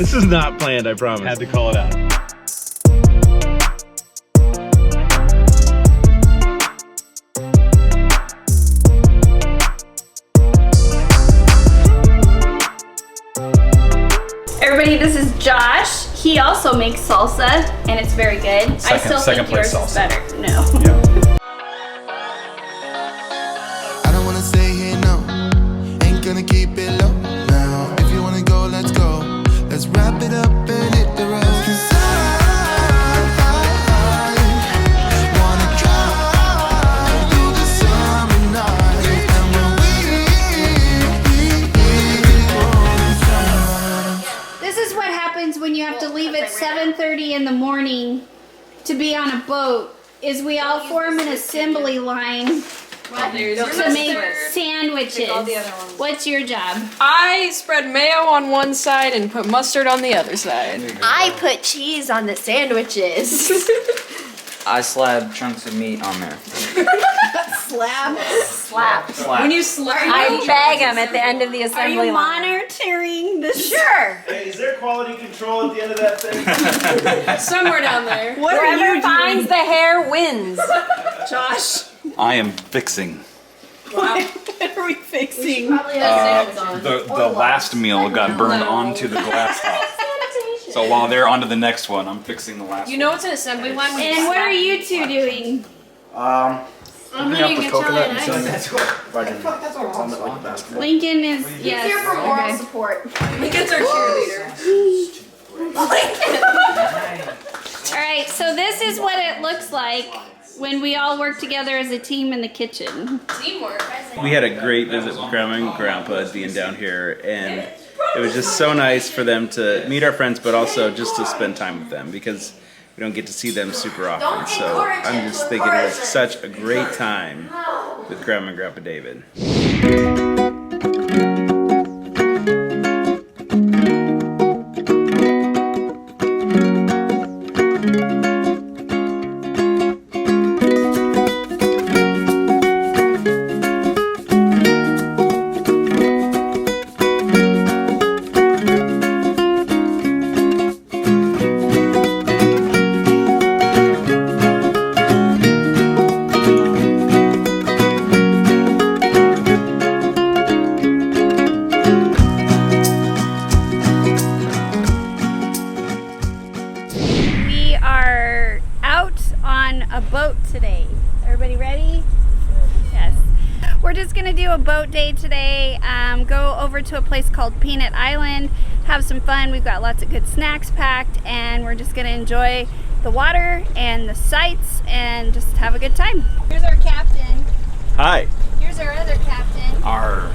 This is not planned, I promise. Had to call it out. Everybody, this is Josh. He also makes salsa, and it's very good. I still think yours is better. No. Yep. I don't wanna stay here, no. Ain't gonna keep it low now. If you wanna go, let's go. Let's wrap it up and hit the road. 'Cause I wanna drive through the summer night. And when This is what happens when you have to leave at 7:30 in the morning to be on a boat, is we all form an assembly line to make sandwiches. What's your job? I spread mayo on one side and put mustard on the other side. I put cheese on the sandwiches. I slab chunks of meat on there. Slab. Slap. When you slap, I bag them at the end of the Are assembly you line. monitoring the Sure. Hey, is there quality control at the end of that thing? somewhere down there. What are Whoever you finds the hair wins. Josh? I am fixing. What are we fixing? The last meal got burned onto the glass top. So while they're onto the next one, I'm fixing the last You know what's an assembly line? When And what are you two doing? I'm Opening up with coconut and Italian cinnamon. ice. If I can calm it like a basketball. Lincoln is, yes. Here for moral Okay. support. Lincoln's our cheerleader. All right, so this is what it looks like when we all work together as a team in the kitchen. Teamwork. We had a great visit with Grandma and Grandpa being down here, and it was just so nice for them to meet our friends, but also just to spend time with them because we don't get to see them super often. So I'm just thinking it was such a great time with Grandma and Grandpa David. We are out on a boat today. Everybody ready? Yes. We're just gonna do a boat day today. Go over to a place called Peanut Island, have some fun. We've got lots of good snacks packed, and we're just gonna enjoy the water and the sights and just have a good time. Here's our captain. Hi. Here's our other captain. Arr.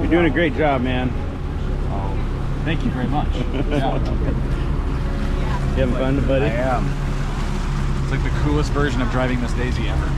You're doing a great job, man. Thank you very much. Yeah. You having fun, buddy? I am. It's like the coolest version of driving Miss Daisy ever.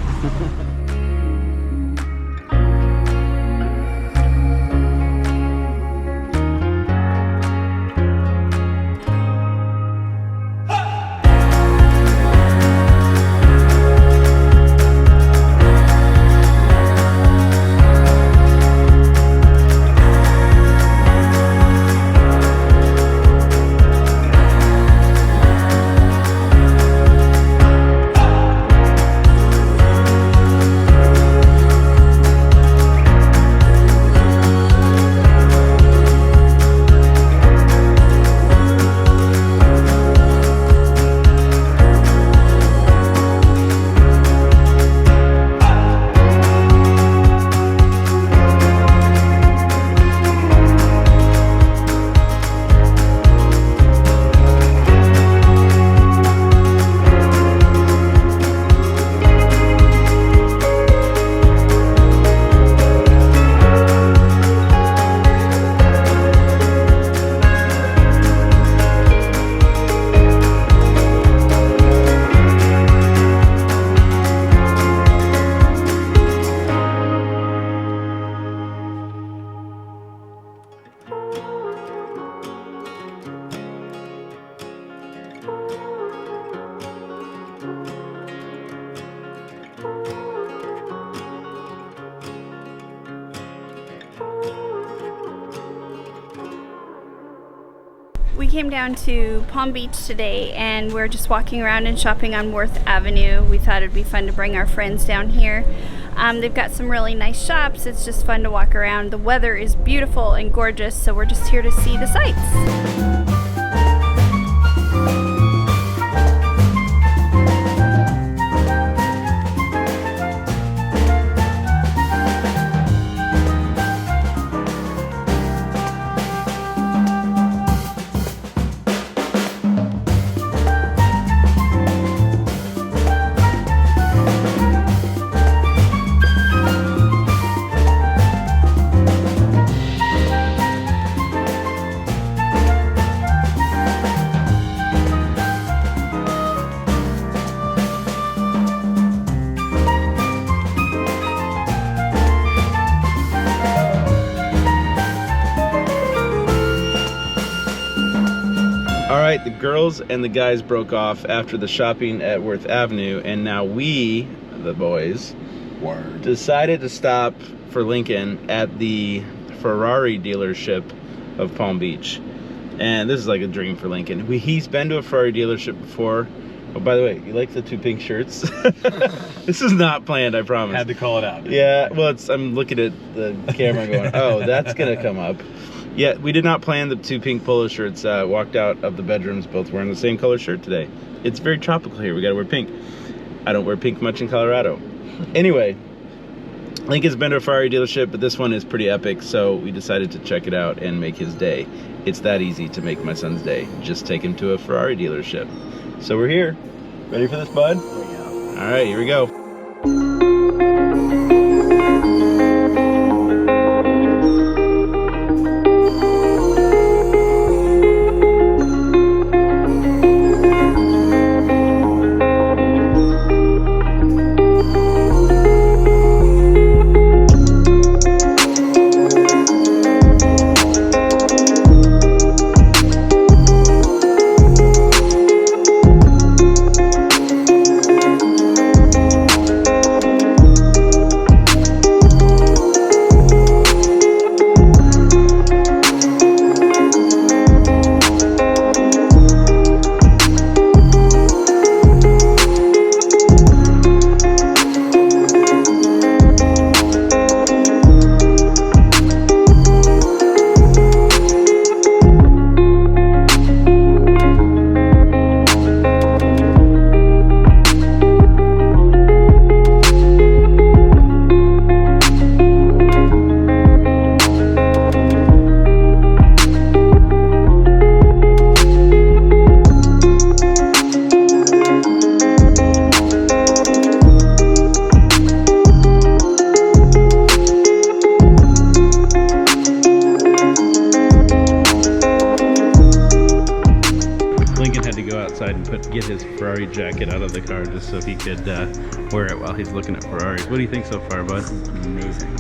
We came down to Palm Beach today and we're just walking around and shopping on Worth Avenue. We thought it'd be fun to bring our friends down here. They've got some really nice shops. It's just fun to walk around. The weather is beautiful and gorgeous, so we're just here to see the sights. Alright, the girls and the guys broke off after the shopping at Worth Avenue, and now we, the boys, decided to stop for Lincoln at the Ferrari dealership of Palm Beach. And this is like a dream for Lincoln. He's been to a Ferrari dealership before. Oh, by the way, you like the two pink shirts? This is not planned, I promise. Had to call it out. Yeah, well, I'm looking at the camera going, oh, that's gonna come up. Yeah, we did not plan the two pink polo shirts. Walked out of the bedrooms both wearing the same color shirt today. It's very tropical here. We gotta wear pink. I don't wear pink much in Colorado. Anyway, Lincoln's been to a Ferrari dealership, but this one is pretty epic, so we decided to check it out and make his day. It's that easy to make my son's day. Just take him to a Ferrari dealership. So we're here. Ready for this, bud? All right, here we go. Get his Ferrari jacket out of the car just so he could wear it while he's looking at Ferraris. What do you think so far, bud? Amazing.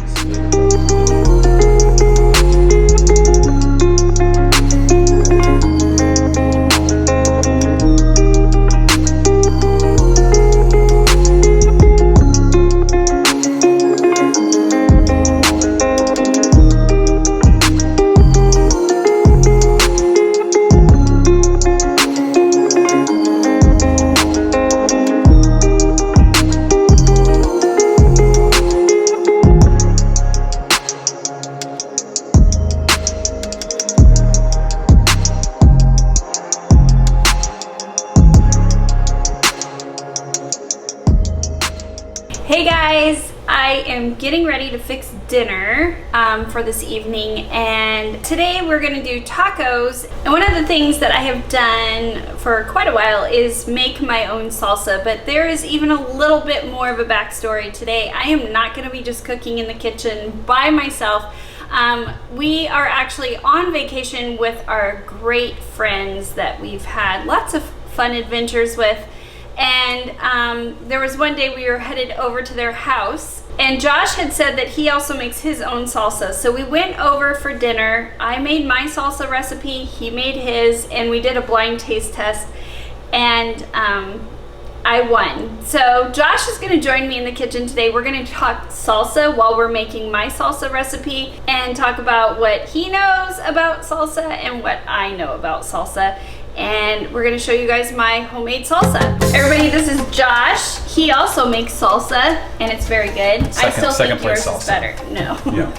Hey guys, I am getting ready to fix dinner for this evening, and today we're gonna do tacos. And one of the things that I have done for quite a while is make my own salsa, but there is even a little bit more of a backstory today. I am not gonna be just cooking in the kitchen by myself. We are actually on vacation with our great friends that we've had lots of fun adventures with. And there was one day we were headed over to their house, and Josh had said that he also makes his own salsa. So we went over for dinner. I made my salsa recipe, he made his, and we did a blind taste test. And I won. So Josh is gonna join me in the kitchen today. We're gonna talk salsa while we're making my salsa recipe and talk about what he knows about salsa and what I know about salsa. And we're gonna show you guys my homemade salsa. Everybody, this is Josh. He also makes salsa and it's very good. I still think yours is better. No. Yeah.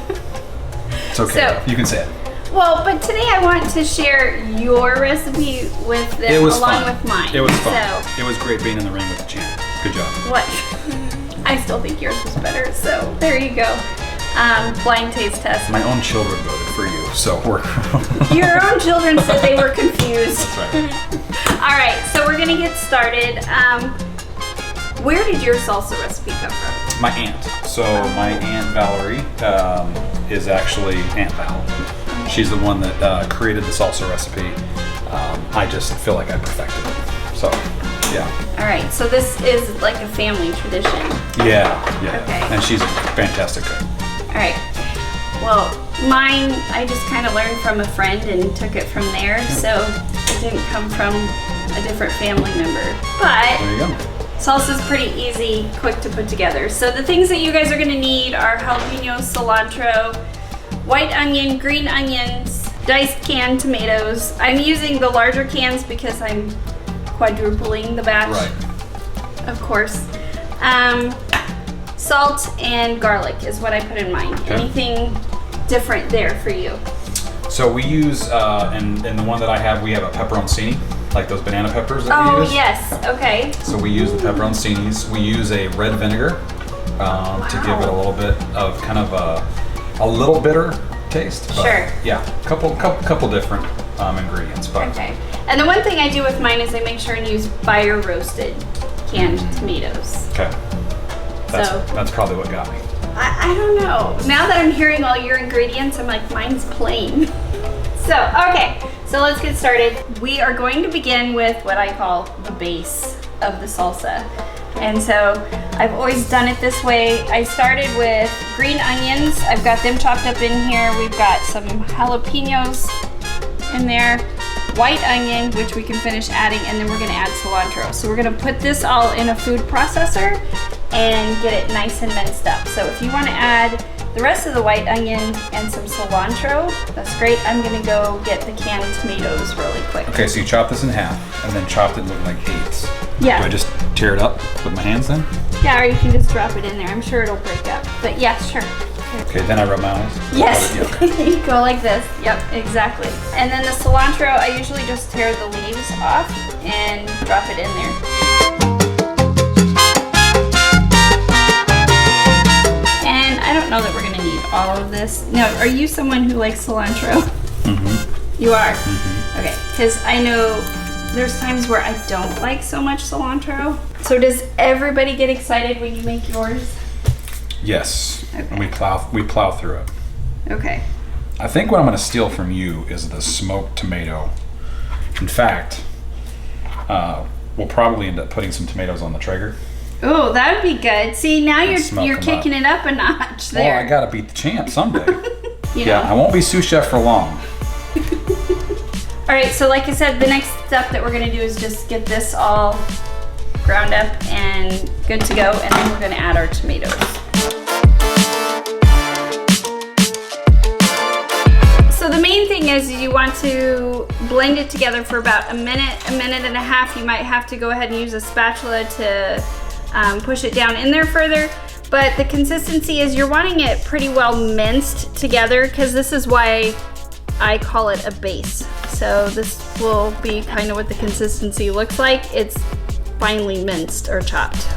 It's okay. So- you can say it. Well, but today I want to share your recipe with them along with mine. It was fun. So, It was great being in the ring with the champ. Good job. what? I still think yours was better, so there you go. Blind taste test. My own children voted for you, so we're. Your own children said they were confused. That's right. All right, so we're gonna get started. Where did your salsa recipe come from? My aunt. So my aunt Valerie is actually Aunt Val. She's the one that created the salsa recipe. I just feel like I perfected it. So, yeah. All right, so this is like a family tradition. Yeah. Okay. And she's a fantastic cook. All right. Well, mine, I just kind of learned from a friend and took it from there. So it didn't come from a different family member. But There you go. salsa's pretty easy, quick to put together. So the things that you guys are gonna need are jalapeños, cilantro, white onion, green onions, diced canned tomatoes. I'm using the larger cans because I'm quadrupling the batch. Right. Of course. Salt and garlic is what I put in mine. Okay. Anything different there for you? So we use, in the one that I have, we have a pepperoncini, like those banana peppers that we Oh, use. yes. Okay. So we use the pepperoncinis. We use a red vinegar to give it a little bit of kind of a little bitter taste. But Sure. Yeah, couple different ingredients. But Okay. And the one thing I do with mine is I make sure and use fire roasted canned tomatoes. okay, So- that's probably what got me. I don't know. Now that I'm hearing all your ingredients, I'm like, mine's plain. So, okay, so let's get started. We are going to begin with what I call the base of the salsa. And so I've always done it this way. I started with green onions. I've got them chopped up in here. We've got some jalapeños in there, white onion, which we can finish adding, and then we're gonna add cilantro. So we're gonna put this all in a food processor and get it nice and minced up. So if you wanna add the rest of the white onion and some cilantro, that's great. I'm gonna go get the canned tomatoes really quick. Okay, so you chop this in half and then chopped it like eighths. Yeah. Do I just tear it up with my hands then? Yeah, or you can just drop it in there. I'm sure it'll break up. But yeah, sure. Okay, then I rub my eyes. Yes. Yeah, okay. You go like this. Yep, exactly. And then the cilantro, I usually just tear the leaves off and drop it in there. And I don't know that we're gonna need all of this. Now, are you someone who likes cilantro? Mm-hmm. You are? Okay, because I know there's times where I don't like so much cilantro. So does everybody get excited when you make yours? Yes. Okay. And we plow through it. Okay. I think what I'm going to steal from you is the smoked tomato. In fact, we'll probably end up putting some tomatoes on the Traeger. Oh, that would be good. See, now smoke you're 'em kicking it up a notch there. Well, I got to beat the champ someday. You Yeah, know? I won't be sous chef for long. All right, so like I said, the next step that we're gonna do is just get this all ground up and good to go, and then we're gonna add our tomatoes. So the main thing is you want to blend it together for about a minute and a half. You might have to go ahead and use a spatula to push it down in there further. But the consistency is you're wanting it pretty well minced together, because this is why I call it a base. So this will be kind of what the consistency looks like. It's finely minced or chopped.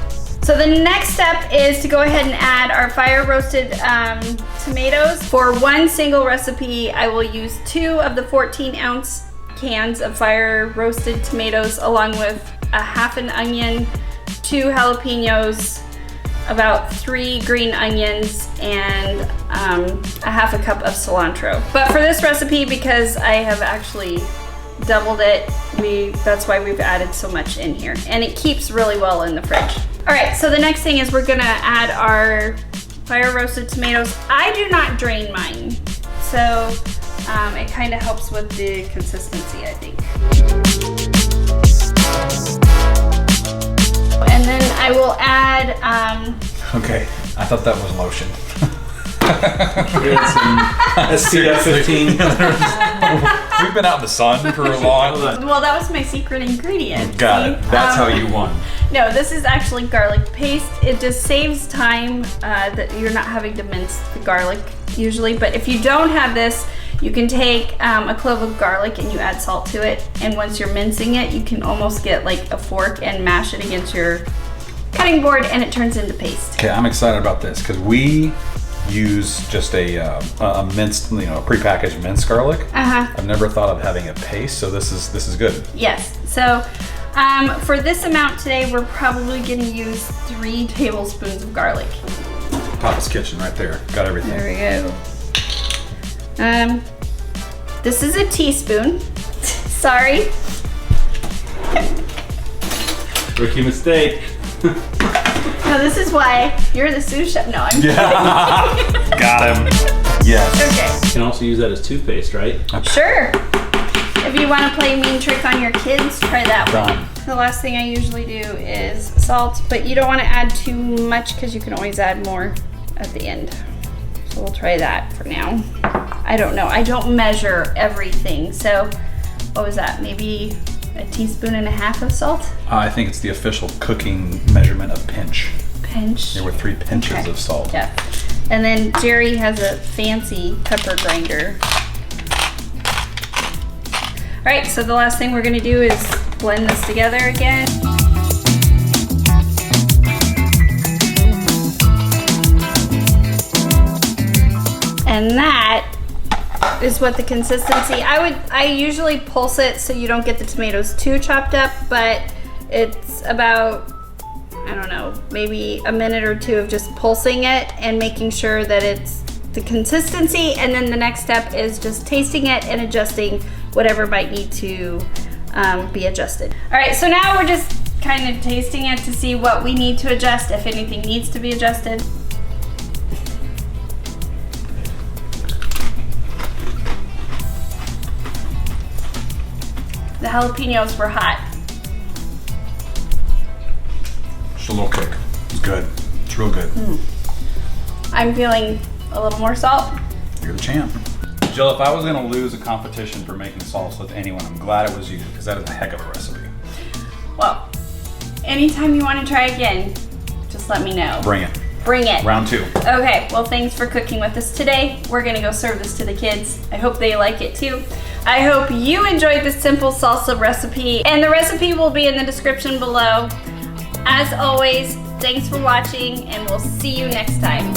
So the next step is to go ahead and add our fire roasted tomatoes. For one single recipe, I will use 2 of the 14-ounce cans of fire roasted tomatoes, along with a half an onion, 2 jalapeños, about 3 green onions, and a half a cup of cilantro. But for this recipe, because I have actually doubled it, that's why we've added so much in here. And it keeps really well in the fridge. All right, so the next thing is we're gonna add our fire roasted tomatoes. I do not drain mine, so it kind of helps with the consistency, I think. And then I will add, Okay, I thought that was lotion. SPF 15. We've been out in the sun for a long. well, that was my secret ingredient. Got See? it. That's how you won. No, this is actually garlic paste. It just saves time that you're not having to mince the garlic usually. But if you don't have this, you can take a clove of garlic and you add salt to it. And once you're mincing it, you can almost get like a fork and mash it against your cutting board and it turns into paste. Okay, I'm excited about this because we use just a minced, prepackaged minced garlic. I've never thought of having a paste, so this is good. Yes. So for this amount today, we're probably going to use 3 tablespoons of garlic. Papa's Kitchen right there. Got everything. There we go. This is a teaspoon. Sorry. Rookie mistake. No, this is why you're the sous chef. No, I'm kidding. Got him. Yes. Okay. You can also use that as toothpaste, right? Sure. If you want to play a mean trick on your kids, try that one. Done. The last thing I usually do is salt, but you don't want to add too much because you can always add more at the end. So we'll try that for now. I don't know. I don't measure everything. So what was that? Maybe a teaspoon and a half of salt? I think it's the official cooking measurement of pinch. Pinch. There were 3 pinches Okay. of salt. Yeah. And then Jerry has a fancy pepper grinder. All right, so the last thing we're gonna do is blend this together again. And that is what the consistency, I usually pulse it so you don't get the tomatoes too chopped up, but it's about, I don't know, maybe a minute or 2 of just pulsing it and making sure that it's the consistency, and then the next step is just tasting it and adjusting whatever might need to be adjusted. All right, so now we're just kind of tasting it to see what we need to adjust, if anything needs to be adjusted. The jalapenos were hot. Just a little kick. It's good. It's real good. I'm feeling a little more salt. You're the champ. Jill, if I was gonna lose a competition for making salsa with anyone, I'm glad it was you, because that is a heck of a recipe. Well, anytime you want to try again, just let me know. Bring it. Bring it. Round 2. Okay, well, thanks for cooking with us today. We're gonna go serve this to the kids. I hope they like it too. I hope you enjoyed this simple salsa recipe, and the recipe will be in the description below. As always, thanks for watching, and we'll see you next time.